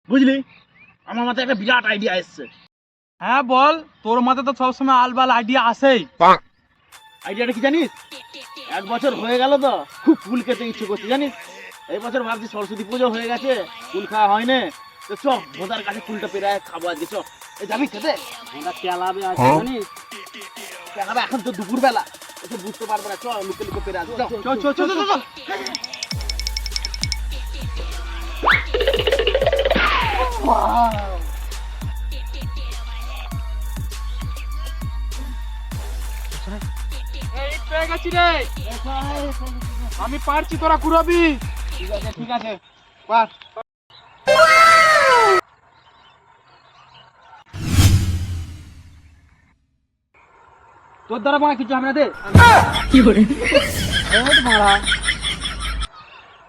বুঝলি, আমার মাথায় একটা বিরাট আইডিয়া এসছে। হ্যাঁ বল, তোর মাথায় তো সবসময় আলবাল আইডিয়া আসেই। আইডিয়াটা কি জানিস? 1 বছর হয়ে গেল তো খুব ফুল খেতে ইচ্ছে করছে জানিস। এই বছর ভাবছি সরস্বতী পুজো হয়ে গেছে, ফুল খাওয়া হয় না, তো চ ভোদার কাছে ফুলটা পেরায় খাবো আজকে। চ এই যাবি খেতে? ওটা কেলাবে আছে জানিস। কেন এখন তো দুপুর বেলা, তো বুঝতে পারবো না। চ লুকে লুকে পেরে আসবো। চল চল চল চল। এই পেয়ে গেছি রে, আমি পারছি, তোরা কুড়াবি। ঠিক আছে ঠিক আছে, পার। তোর দ্বারা মনে কিছু হবে না দে।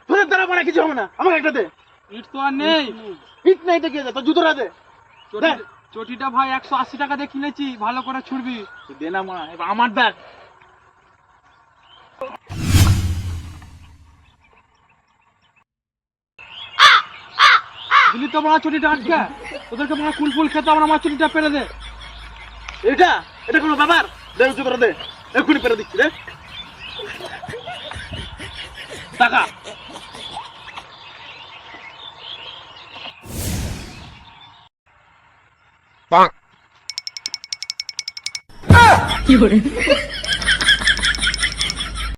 তোদের দ্বারা মানে কিছু হবে না, আমাকে একটা দে। ইট তো আর নেই। হিট নেই তো কি আছে, তোর জুতোটা দে। চটিটা ভাই 180 টাকা দিয়ে কিনেছি, ভালো করে ছুড়বি। দে না মা, এবার আমার দেখ। দিলি তো আমার চটিটা আটকে, তোদেরকে মনে ফুল ফুল খেতে আমার চটিটা পেরে দে। এটা এটা কোনো ব্যাপার? দে জুতোটা দে, এক্ষুনি পেরে দিচ্ছি রে। টাকা কি করে